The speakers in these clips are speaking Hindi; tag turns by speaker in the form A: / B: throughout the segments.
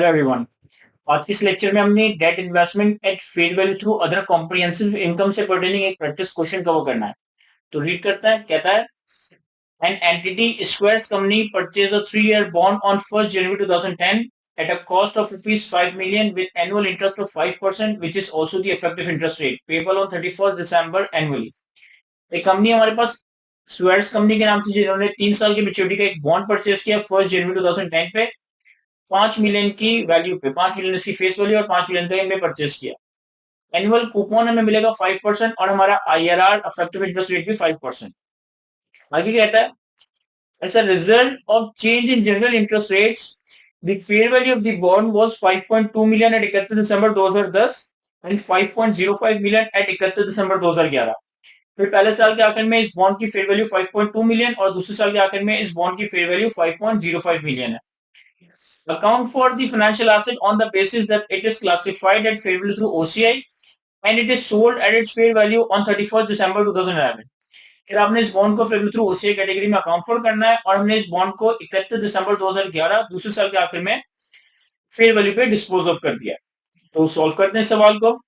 A: Hello everyone. आज के इस लेक्चर में हमने debt investment at fair value through other comprehensive income से पर्टेनिंग एक प्रैक्टिस क्वेश्चन कवर करना है। तो रीड करता है, कहता है an entity Squires company purchase a 3-year bond on 1st January 2010 at a cost of rupees 5 million with annual interest of 5% which is also the effective interest rate payable on 31st December annually। एक कंपनी हमारे पास स्क्वायर्स कंपनी के नाम से जिन्होंने 3 साल की मेच्योरिटी का एक बॉन्ड परचेज किया 1st January 2010 पे 5 मिलियन की वैल्यू पे, 5 मिलियन इसकी फेस वैल्यू और 5 मिलियन का हमने परचेज किया। एनुअल कूपन हमें मिलेगा 5% और हमारा IRR इफेक्टिव इंटरेस्ट रेट भी 5%। आगे कहता है as a result of change in general interest rates the fair value of the bond was 5.2 million at 31 December 2010 and 5.05 million at 31 December 2011। फिर पहले साल के आखिर में इस बॉन्ड की फेयर वैल्यू 5.2 मिलियन और दूसरे साल के आखिर में इस बॉन्ड की फेयर वैल्यू 5.05 मिलियन है। Account for the financial asset on the basis that it is classified at fair value through OCI and it is sold at its fair value on 31st December 2011। फिर आपने इस बॉन्ड को fair value through OCI category में अकाउंट फॉर करना है और हमने इस बॉन्ड को 31 दिसंबर 2011 दूसरे साल के आखिर में फेयर वैल्यू पे डिस्पोज ऑफ कर दिया। तो सॉल्व करते हैं सवाल को।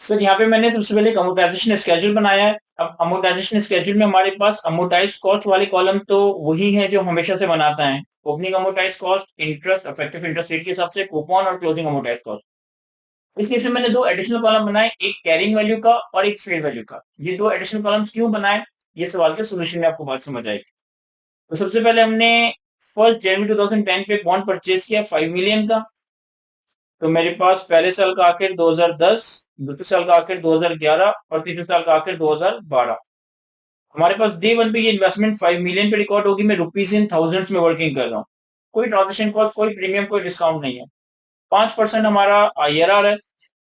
A: सर यहाँ पे मैंने सबसे पहले अमोर्टाइजेशन स्केड्यूल बनाया है। अब अमोर्टाइजेशन स्केड्यूल में हमारे पास अमोर्टाइज कॉस्ट वाले कॉलम तो वही है जो हमेशा से बनाता है। Opening amortise cost, interest, effective interest rate के हिसाब से कूपन और क्लोजिंग अमोर्टाइज कॉस्ट। इस केस में मैंने दो एडिशनल कॉलम बनाए, एक कैरिंग वैल्यू का और एक फेयर वैल्यू का। ये दो एडिशनल कॉलम्स क्यों बनाए, ये सवाल के सोल्यूशन में आपको बात समझ आएगी। तो सबसे पहले हमने 1st January 2010 पे बॉन्ड परचेज किया 5 मिलियन का। तो मेरे पास पहले साल का आखिर 2010, दूसरे साल का आखिर 2011 और तीसरे साल का आखिर 2012। हमारे पास डे वन पे ये इन्वेस्टमेंट 5 मिलियन पे रिकॉर्ड होगी। मैं रुपीज इन थाउजेंड्स में वर्किंग कर रहा हूँ। कोई ट्रांजेक्शन कॉस्ट, कोई प्रीमियम, कोई डिस्काउंट नहीं है। 5% हमारा IRR है।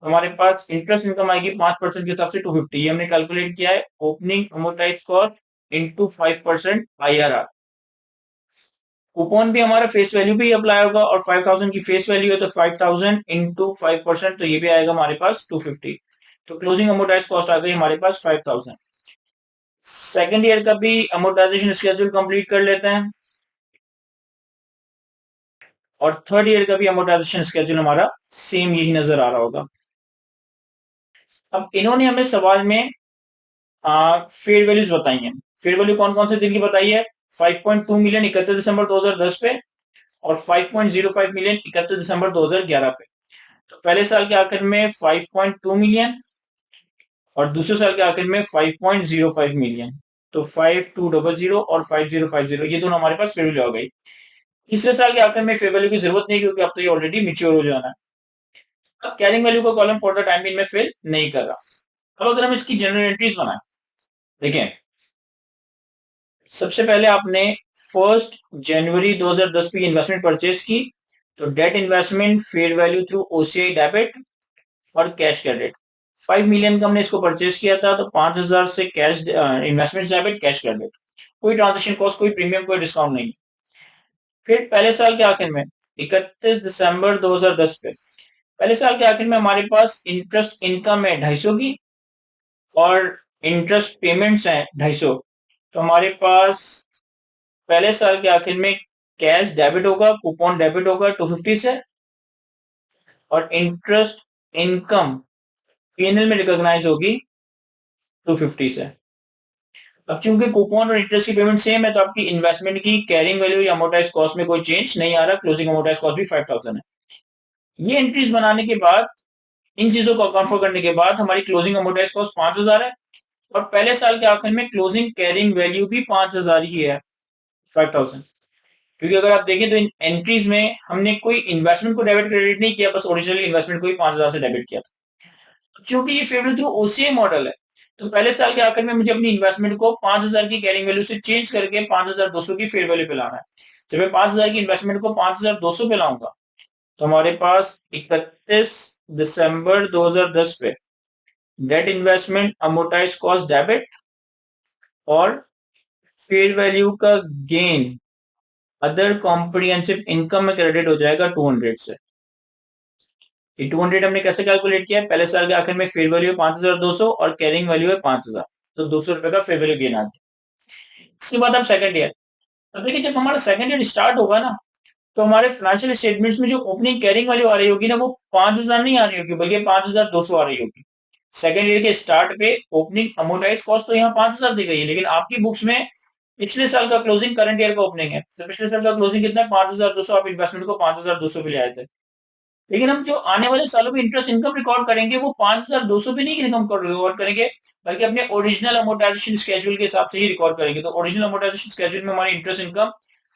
A: हमारे पास इंटरेस्ट इनकम आएगी 5% के हिसाब से 250। ये हमने कैलकुलेट किया है opening amortise cost into 5% IRR। Coupon भी हमारा फेस वैल्यू भी अप्लाई होगा और 5000 की फेस वैल्यू है तो 5000 इंटू 5%, तो ये भी आएगा हमारे पास 250। तो क्लोजिंग अमोर्टाइज कॉस्ट आ गई हमारे पास 5000। सेकेंड ईयर का भी अमोर्टाइजेशन स्केड्यूल कंप्लीट कर लेते हैं और थर्ड ईयर का भी अमोर्टाइजेशन स्केड्यूल हमारा सेम यही नजर आ रहा होगा। अब इन्होंने हमें सवाल में फेयर वैल्यूज बताई हैं। फेयर वैल्यू कौन कौन से दिन की बताई है? 5.2 मिलियन 31 दिसंबर 2010 पे और 5.05 मिलियन 31 दिसंबर 2011 पे। तो पहले साल के आखिर में 5.2 मिलियन और दूसरे साल के आखिर में 5.05 मिलियन। तो 5200 और 5050 ये दोनों हमारे पास फेयर वैल्यू आ गई। तीसरे साल के आखिर में फेयर वैल्यू की जरूरत नहीं क्योंकि अब तो ये ऑलरेडी मेच्योर हो जाना है। अब कैरिंग वैल्यू का column for the time being में फिल नहीं कर रहा। अब अगर हम इसकी जनरल एंट्रीज बनाए, देखें सबसे पहले आपने 1 जनवरी 2010 पे इन्वेस्टमेंट परचेज की। तो debt investment fair value through OCI debit और कैश क्रेडिट। 5 मिलियन का हमने इसको परचेज किया था तो 5000 से cash investment debit, cash credit. कोई ट्रांजेक्शन कॉस्ट, कोई प्रीमियम, कोई डिस्काउंट नहीं। फिर पहले साल के आखिर में 31 दिसंबर 2010 पे पहले साल के आखिर में हमारे पास इंटरेस्ट इनकम है 250 की और इंटरेस्ट पेमेंट्स हैं 250। तो हमारे पास पहले साल के आखिर में कैश डेबिट होगा, कूपन डेबिट होगा 250 से और इंटरेस्ट इनकम P&L में रिकॉग्नाइज होगी 250 से। अब चूंकि कूपन और इंटरेस्ट की पेमेंट सेम है तो आपकी इन्वेस्टमेंट की कैरिंग वैल्यू या अमोर्टाइज कॉस्ट में कोई चेंज नहीं आ रहा। क्लोजिंग अमोर्टाइज कॉस्ट भी 5000 है। ये एंट्रीज बनाने के बाद, इन चीजों को अकाउंट फॉर करने के बाद हमारी क्लोजिंग अमोर्टाइज कॉस्ट 5000 है और पहले साल के आखिर में क्लोजिंग कैरिंग वैल्यू भी 5000 ही है, 5000। क्योंकि अगर आप देखें तो इन एंट्रीज में हमने कोई इन्वेस्टमेंट को डेबिट क्रेडिट नहीं किया, बस ओरिजिनली इन्वेस्टमेंट को ही 5000 से डेबिट किया था। क्योंकि ये फेवरेट थ्रू OCI मॉडल है तो पहले साल के आखिर में मुझे अपनी इन्वेस्टमेंट को 5000 की कैरिंग वैल्यू से चेंज करके 5200 की फेयर वैल्यू पे लाना है। जब मैं 5000 की इन्वेस्टमेंट को 5200 पे लाऊंगा तो हमारे पास 31 दिसंबर 2010 पे debt investment amortised cost debit और फेयर वैल्यू का गेन अदर कॉम्प्रिहेंसिव इनकम में क्रेडिट हो जाएगा 200 से। ये 200 हमने कैसे कैलकुलेट किया है, पहले साल के आखिर में फेयर वैल्यू है 5200 और कैरिंग वैल्यू है 5000, तो 200 रुपए का फेयर वैल्यू गेन आता है। इसके बाद अब सेकंड ईयर, अब देखिए जब हमारा सेकंड ईयर स्टार्ट होगा ना, तो हमारे फाइनेंशियल स्टेटमेंट्स में जो ओपनिंग कैरिंग वैल्यू आ रही होगी ना, वो 5000 नहीं आ रही होगी, बल्कि 5200 आ रही होगी। सेकंड ईयर के स्टार्ट पे ओपनिंग अमोर्टाइज कॉस्ट तो यहाँ 5000 दी गई है, लेकिन आपकी बुक्स में पिछले साल का क्लोजिंग करंट ईयर का ओपनिंग है, तो पिछले साल का क्लोजिंग कितना है 5200, आप इन्वेस्टमेंट को 5200 पे ले आए थे। लेकिन हम जो आने वाले सालों में इंटरेस्ट इनकम रिकॉर्ड करेंगे वो 5200 पे नहीं इनकम रिकॉर्ड करेंगे, बल्कि अपने ओरिजिनल अमोर्टाइजेशन स्केड्यूल के हिसाब से ही रिकॉर्ड करेंगे। तो ओरिजिनल अमोर्टाइजेशन स्केड्यूल में हमारी इंटरेस्ट इनकम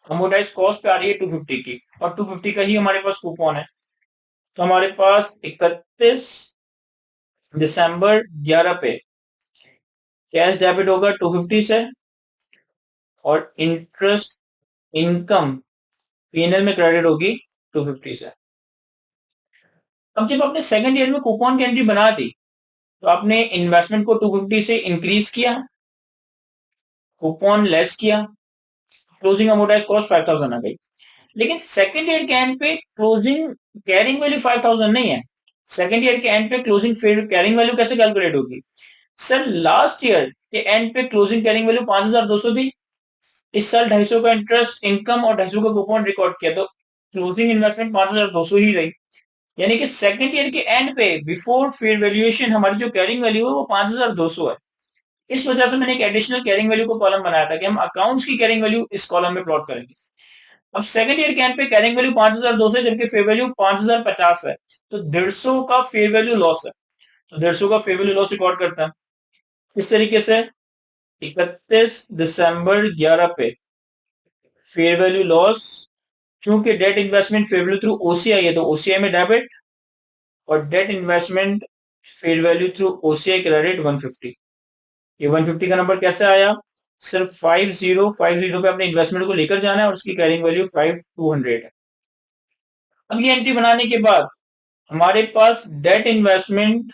A: अमोर्टाइज कॉस्ट पे आ रही है 250 की, और 250 का ही हमारे पास कूपन है। तो हमारे पास 31 दिसंबर 11 पे कैश डेबिट होगा 250 से, और इंटरेस्ट इनकम पीएनएल में क्रेडिट होगी 250 से। अब जब आपने सेकंड ईयर में कूपन की एंट्री बना दी, तो आपने इन्वेस्टमेंट को 250 से इंक्रीज किया, कूपन लेस किया, क्लोजिंग अमोर्टाइज कॉस्ट 5000 आ गई। लेकिन सेकंड ईयर के एंड पे क्लोजिंग कैरिंग वैल्यू 5000 नहीं है। सेकंड ईयर के एंड पे क्लोजिंग कैरिंग वैल्यू कैसे कैलकुलेट होगी? सर लास्ट ईयर के एंड पे क्लोजिंग कैरिंग वैल्यू 5200 थी, इस साल 250 का इंटरेस्ट इनकम और 250 का कूपन रिकॉर्ड किया, तो क्लोजिंग इन्वेस्टमेंट 5200 ही रही। यानी कि सेकंड ईयर के एंड पे बिफोर फेयर वैल्यूएशन हमारी जो कैरिंग वैल्यू है वो 5200 है। इस वजह से मैंने एक एडिशनल कैरिंग वैल्यू को कॉलम बनाया था कि हम अकाउंट्स की कैरिंग वैल्यू इस कॉलम में प्लॉट करेंगे। अब सेकंड ईयर के एंड पे कैरिंग वैल्यू 5200 है, जबकि फेयर वैल्यू 5050 है, तो 150 का फेयर वैल्यू लॉस है, तो 150 का फेयर वैल्यू लॉस रिकॉर्ड करता है। इस तरीके से 31 दिसंबर 11 पे फेयर वैल्यू लॉस, क्योंकि debt investment fair value through OCI है, तो ओसीआई में डेबिट, और debt investment fair value through OCI credit 150। ये 150 का नंबर कैसे आया? सिर्फ 5050 पे अपने इन्वेस्टमेंट को लेकर जाना है, और उसकी कैरिंग वैल्यू 5200 है। अब ये एंट्री बनाने के बाद हमारे पास debt investment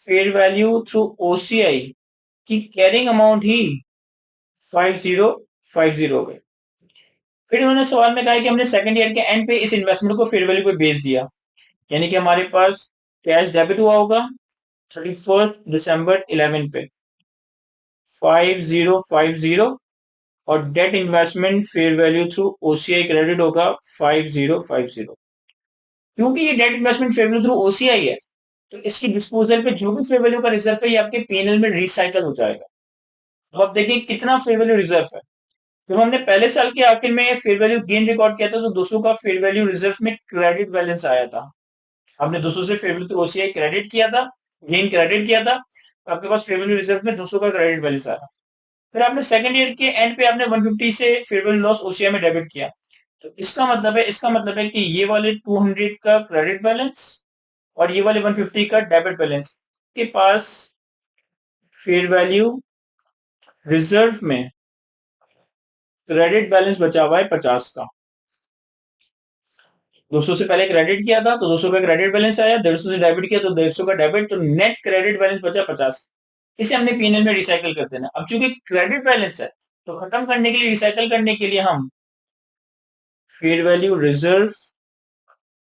A: fair value through OCI की कैरिंग अमाउंट ही 5050 हो गई। फिर उन्होंने सवाल में कहा कि हमने सेकंड ईयर के एंड पे इस इन्वेस्टमेंट को फेयर वैल्यू पे बेच दिया, यानी कि हमारे पास कैश डेबिट हुआ होगा 31 दिसंबर 11 पे 5050, और debt investment fair value through OCI credit होगा 5050। क्योंकि ये debt investment fair value through OCI है, तो इसकी डिस्पोजल पे जो भी फेयर वैल्यू का रिजर्व है ये आपके पीएनएल में रिसाइकल हो जाएगा। तो आप देखिए कितना फेयर वैल्यू रिजर्व है। जब हमने पहले साल के आखिर में फेयर वैल्यू गेन रिकॉर्ड किया था, तो 200 का फेयर वैल्यू रिजर्व में क्रेडिट बैलेंस आया था। हमने 200 से fair value through OCI credit किया था, गेन क्रेडिट किया था, तो आपके पास फेयर वैल्यू रिजर्व में 200 का क्रेडिट बैलेंस आया। फिर आपने सेकंड ईयर के एंड पे आपने 150 से फेयर वैल्यू लॉस ओसीआई में डेबिट किया, तो इसका मतलब है कि ये वाले 200 का क्रेडिट बैलेंस और ये वाले 150 का डेबिट बैलेंस के पास फेयर वैल्यू रिजर्व में क्रेडिट बैलेंस बचा हुआ है 50 का। 200 से पहले क्रेडिट किया था तो 200 का क्रेडिट बैलेंस आया, 150 से डेबिट किया तो 150 का डेबिट, तो नेट क्रेडिट बैलेंस बचा 50। इसे हमने पीएनएल में रिसाइकल कर देना। अब चूंकि क्रेडिट बैलेंस है, तो खत्म करने के लिए, रिसाइकल करने के लिए हम फेयर वैल्यू रिजर्व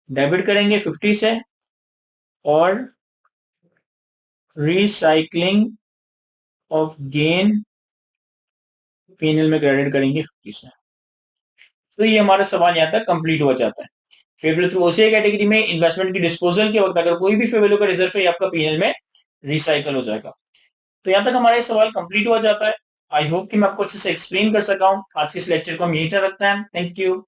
A: डेबिट करेंगे 50 से, और रिसाइकलिंग ऑफ गेन पीएनएल में क्रेडिट करेंगे 50 से। तो ये हमारा सवाल यहाँ तक कंप्लीट हो जाता है। Fair value through OCI category में इन्वेस्टमेंट की डिस्पोजल के वक्त अगर कोई भी फेयर वैल्यू का रिजर्व है, आपका पीएनएल में रिसाइकल हो जाएगा। तो यहाँ तक हमारा ये सवाल कंप्लीट हो जाता है। आई होप कि मैं आपको अच्छे से एक्सप्लेन कर सका हूँ। आज के इस लेक्चर को हम यहीं तक रखते हैं। Thank you.